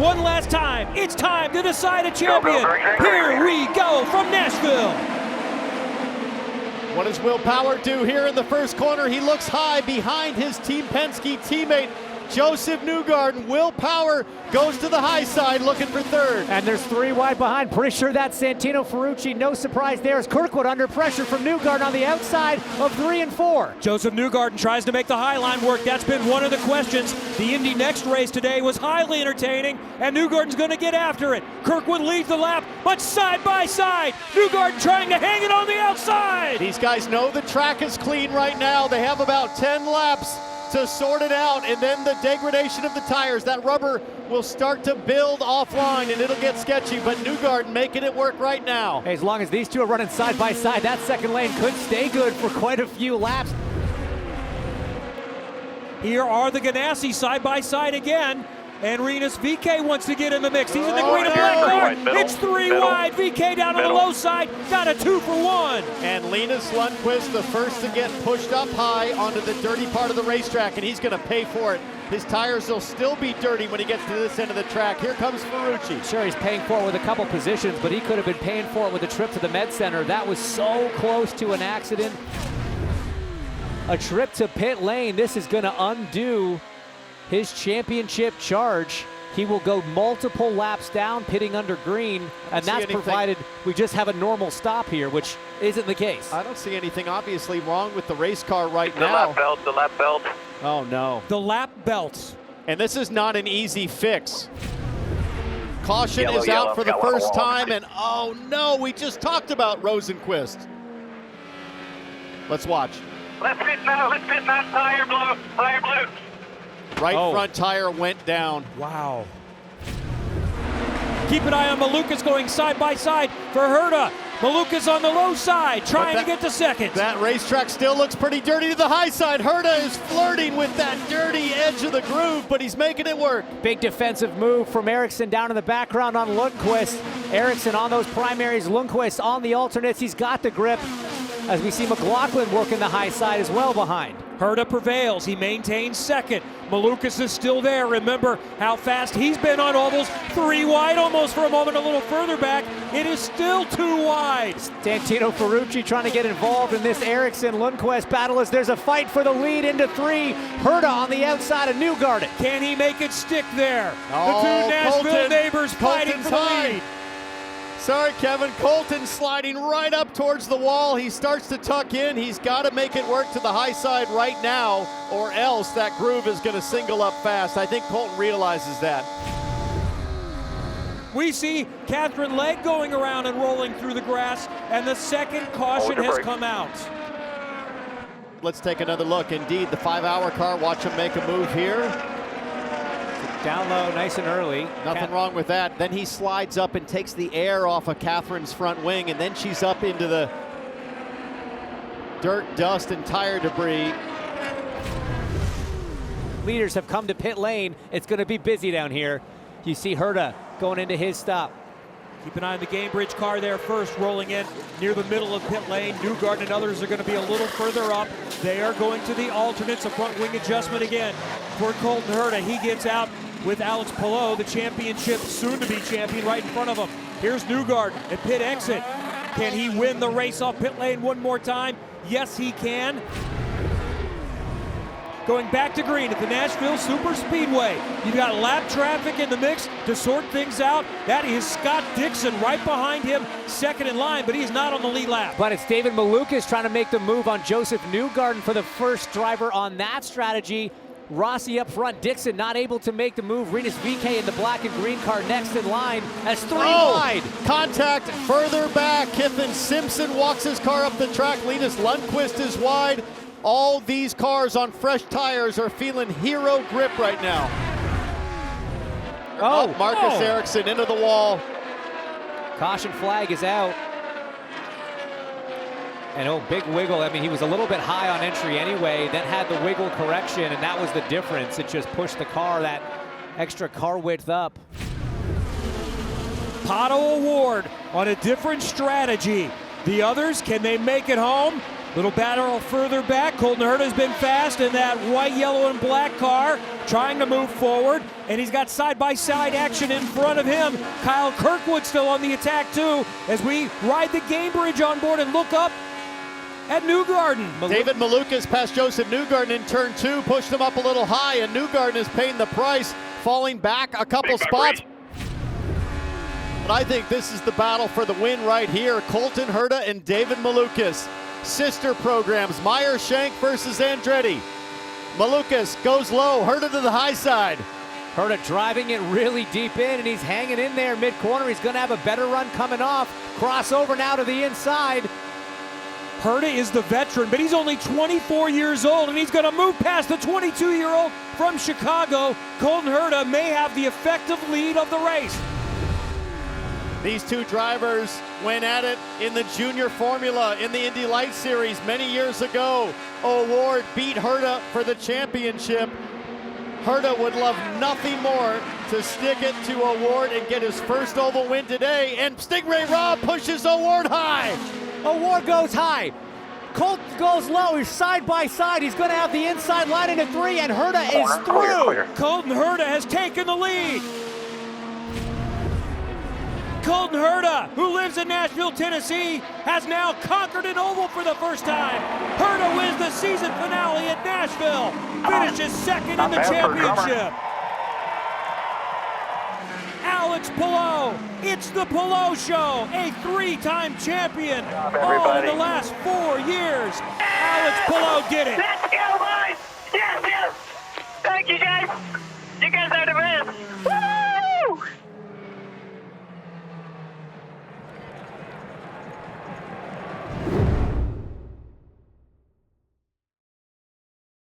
one last time. It's time to decide a champion. Here we go from Nashville. What does Will Power do here in the first corner? He looks high behind his Team Penske teammate, Joseph Newgarden. Will Power goes to the high side looking for third. And there's 3 wide behind. Pretty sure that's Santino Ferrucci. No surprise there as Kirkwood under pressure from Newgarden on the outside of 3 and 4. Joseph Newgarden tries to make the high line work. That's been one of the questions. The Indy Next race today was highly entertaining, and Newgarden's going to get after it. Kirkwood leads the lap, but side by side, Newgarden trying to hang it on the outside. These guys know the track is clean right now. They have about 10 laps to sort it out, and then the degradation of the tires. That rubber will start to build offline, and it'll get sketchy, but Newgarden making it work right now. Hey, as long as these two are running side by side, that second lane could stay good for quite a few laps. Here are the Ganassi side by side again. And Rinus VeeKay wants to get in the mix. He's in the green and black car. It's 3 wide. VeeKay down on the low side. Got a 2 for 1. And Linus Lundqvist, the first to get pushed up high onto the dirty part of the racetrack, and he's going to pay for it. His tires will still be dirty when he gets to this end of the track. Here comes Ferrucci. Sure, he's paying for it with a couple positions, but he could have been paying for it with a trip to the Med Center. That was so close to an accident. A trip to pit lane. This is going to undo his championship charge. He will go multiple laps down, pitting under green, and that's provided we just have a normal stop here, which isn't the case. I don't see anything obviously wrong with the race car right now. The lap belt. Oh no. The lap belts. And this is not an easy fix. Caution is out for the first time, and oh no, we just talked about Rosenqvist. Let's watch. Let's pit now, tire blue. Right front tire went down. Wow. Keep an eye on Malukas going side by side for Herta. Malukas on the low side, trying to get to second. That racetrack still looks pretty dirty to the high side. Herta is flirting with that dirty edge of the groove, but he's making it work. Big defensive move from Ericsson down in the background on Lundqvist. Ericsson on those primaries, Lundqvist on the alternates. He's got the grip, as we see McLaughlin working the high side as well behind. Herta prevails. He maintains second. Malukas is still there. Remember how fast he's been on ovals. 3 wide almost for a moment, a little further back. It is still 2 wide. Santino Ferrucci trying to get involved in this Ericsson-Lundqvist battle as there's a fight for the lead into 3. Herta on the outside of Newgarden. Can he make it stick there? Oh, the 2 Nashville neighbors fighting for the lead. Sorry, Kevin. Colton sliding right up towards the wall. He starts to tuck in. He's got to make it work to the high side right now, or else that groove is going to single up fast. I think Colton realizes that. We see Catherine Legg going around and rolling through the grass, and the second caution has come out. Let's take another look. Indeed, the 5-hour car. Watch him make a move here. Down low, nice and early. Nothing wrong with that. Then he slides up and takes the air off of Catherine's front wing, and then she's up into the dirt, dust, and tire debris. Leaders have come to pit lane. It's going to be busy down here. You see Herta going into his stop. Keep an eye on the Gamebridge car there first, rolling in near the middle of pit lane. Newgarden and others are going to be a little further up. They are going to the alternates, a front wing adjustment again for Colton Herta. He gets out with Alex Palou, the championship soon-to-be champion, right in front of him. Here's Newgarden at pit exit. Can he win the race off pit lane one more time? Yes, he can. Going back to green at the Nashville Superspeedway. You've got lap traffic in the mix to sort things out. That is Scott Dixon right behind him, second in line, but he's not on the lead lap. But it's David Malukas trying to make the move on Joseph Newgarden for the first driver on that strategy. Rossi up front, Dixon not able to make the move. Rinus VeeKay in the black and green car next in line as 3 wide. Contact further back. Kiffin Simpson walks his car up the track. Linus Lundqvist is wide. All these cars on fresh tires are feeling hero grip right now. Marcus Ericsson into the wall. Caution flag is out. And big wiggle. I mean, he was a little bit high on entry anyway, then had the wiggle correction, and that was the difference. It just pushed the car that extra car width up. Pato Award on a different strategy. The others, can they make it home? Little battle further back. Colton Herta has been fast in that white, yellow, and black car, trying to move forward, and he's got side-by-side action in front of him. Kyle Kirkwood still on the attack too, as we ride the game bridge on board and look up at Newgarden. David Malukas passed Joseph Newgarden in turn 2, pushed him up a little high, and Newgarden is paying the price, falling back a couple spots. But I think this is the battle for the win right here. Colton Herta and David Malukas. Sister programs, Meyer Shank versus Andretti. Malukas goes low, Herta to the high side. Herta driving it really deep in, and he's hanging in there mid-corner. He's going to have a better run coming off. Crossover now to the inside. Herta is the veteran, but he's only 24 years old, and he's going to move past the 22-year-old from Chicago. Colton Herta may have the effective lead of the race. These two drivers went at it in the junior formula in the Indy Light Series many years ago. O'Ward beat Herta for the championship. Herta would love nothing more to stick it to O'Ward and get his first oval win today. And Stingray Robb pushes O'Ward high. O'Ward goes high. Colt goes low. He's side by side. He's going to have the inside line into 3, and Herta is through. Colton Herta has taken the lead. Colton Herta, who lives in Nashville, Tennessee, has now conquered an oval for the first time. Herta wins the season finale at Nashville, finishes second in the championship. Alex Palou, it's the Palou Show, a 3-time champion, all in the last 4 years. Alex Palou did it.